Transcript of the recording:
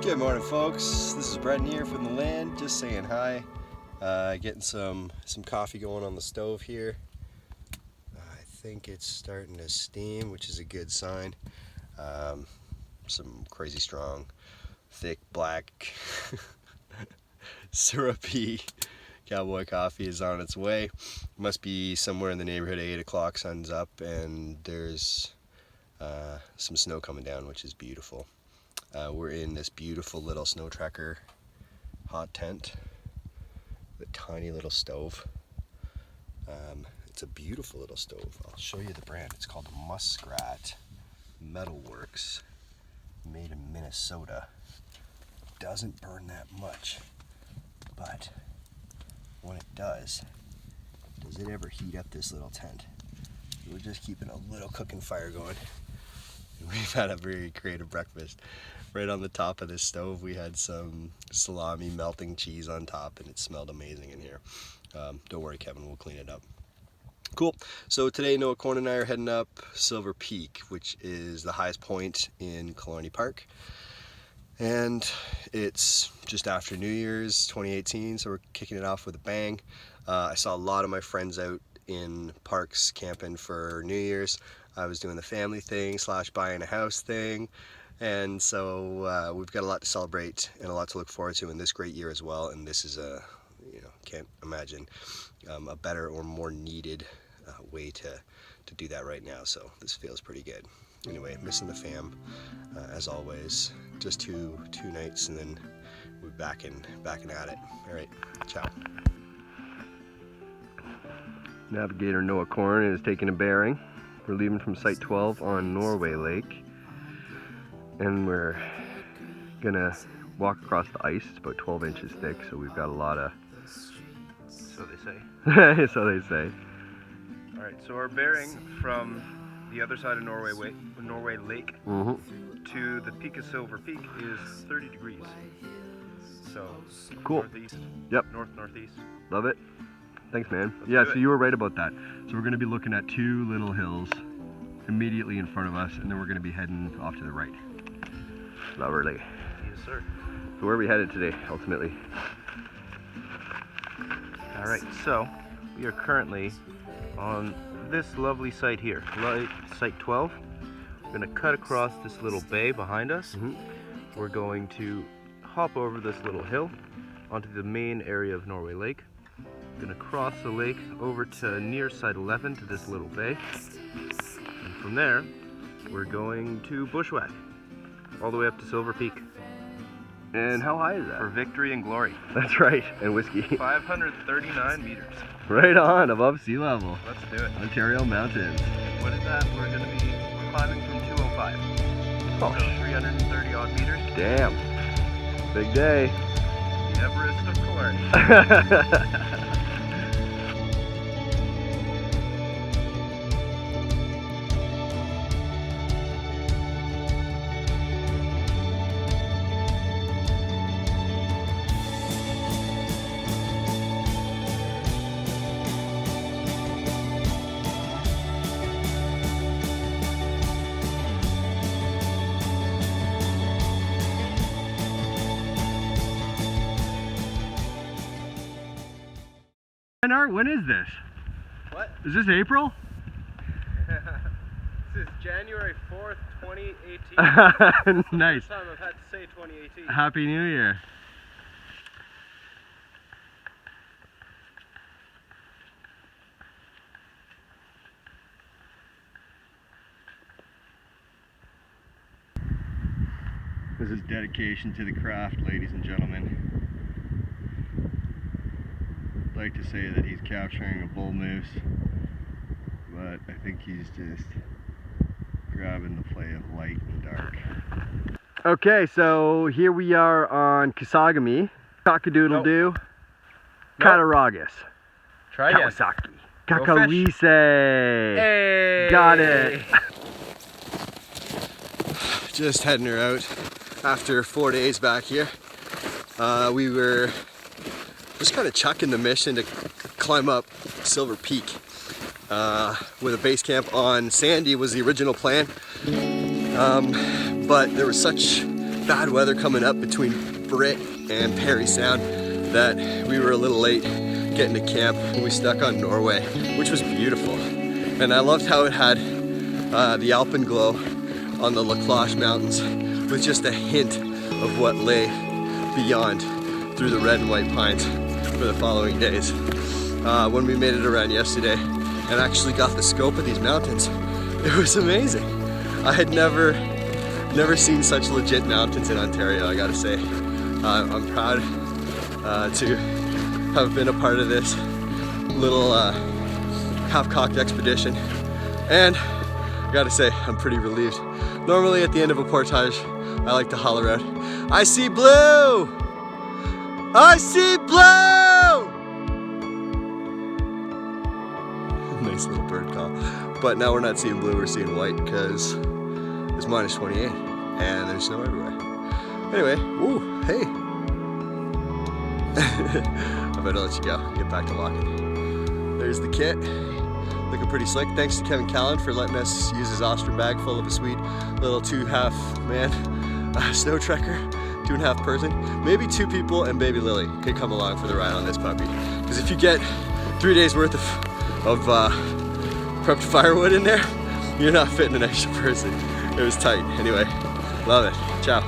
Good morning, folks. This is Brenton here from the land, just saying hi. Getting some coffee going on the stove here. I think it's starting to steam, which is a good sign. Some crazy strong, thick, black, syrupy cowboy coffee is on its way. Must be somewhere in the neighborhood of 8 o'clock, sun's up, and there's some snow coming down, which is beautiful. We're in this beautiful little snow tracker hot tent with a tiny little stove. It's a beautiful little stove. I'll show you the brand. It's called Muskrat Metalworks, made in Minnesota. Doesn't burn that much, but when it does it ever heat up this little tent? We're just keeping a little cooking fire going. We've had a very creative breakfast. Right on the top of this stove we had some salami melting cheese on top, and it smelled amazing in here. Don't worry, Kevin, we'll clean it up. Cool. So today Noah Corn and I are heading up Silver Peak, which is the highest point in Killarney Park. And it's just after New Year's 2018, so we're kicking it off with a bang. I saw a lot of my friends out in parks camping for New Year's. I was doing the family thing / buying a house thing, and so we've got a lot to celebrate and a lot to look forward to in this great year as well. And this is can't imagine a better or more needed way to do that right now. So this feels pretty good. Anyway, missing the fam as always. Just two nights, and then we're back and at it. All right, ciao. Navigator Noah Corn is taking a bearing. We're leaving from Site 12 on Norway Lake, and we're gonna walk across the ice. It's about 12 inches thick, so we've got a lot of... So they say. So they say. Alright, so our bearing from the other side of Norway Lake to the peak of Silver Peak is 30 degrees. So, cool. Northeast. Yep. Northeast. Love it. Thanks, man. Let's yeah, do so it. you were right about that. So we're going to be looking at two little hills immediately in front of us, and then we're going to be heading off to the right. Lovely. Yes, sir. So where are we headed today, ultimately? Alright, so we are currently on this lovely site here, Site 12. We're going to cut across this little bay behind us. We're going to hop over this little hill onto the main area of Norway Lake. Gonna cross the lake over to near Site 11 to this little bay, and from there we're going to bushwhack all the way up to Silver Peak. And how high is that? For victory and glory. That's right, and whiskey. 539 meters. Right on, above sea level. Let's do it. Ontario mountains. What is that? We're climbing from 205. Oh, So 330 odd meters. Damn. Big day. The Everest of Killarney. When is this? What? Is this April? This is January 4th, 2018. Nice. First time I've had to say 2018. Happy New Year. This is dedication to the craft, ladies and gentlemen. I'd like to say that he's capturing a bull moose, but I think he's just grabbing the play of light and dark. Okay, so here we are on Kisagami, Cockadoodle-doo, Cattaraugus, Try again. Kawasaki, Go Kakarise. Hey! Got it. Just heading her out after 4 days back here. We were just kind of chucking the mission to climb up Silver Peak with a base camp on Sandy was the original plan. But there was such bad weather coming up between Britt and Parry Sound that we were a little late getting to camp and we stuck on Norway, which was beautiful. And I loved how it had the alpenglow on the Cloche Mountains with just a hint of what lay beyond through the red and white pines for the following days. When we made it around yesterday and actually got the scope of these mountains, it was amazing. I had never seen such legit mountains in Ontario, I gotta say. I'm proud to have been a part of this little half-cocked expedition, and I gotta say, I'm pretty relieved. Normally at the end of a portage, I like to holler out, "I see blue! I see blue!" Nice little bird call. But now we're not seeing blue, we're seeing white because it's minus 28 and there's snow everywhere. Anyway, ooh, hey. I better let you go, get back to locking. There's the kit, looking pretty slick. Thanks to Kevin Callan for letting us use his Ostrom bag full of a sweet little 2.5 man snow trekker, 2.5 person. Maybe 2 people and baby Lily could come along for the ride on this puppy. Because if you get 3 days worth of prepped firewood in there, you're not fitting an extra person. It was tight. Anyway, love it. Ciao.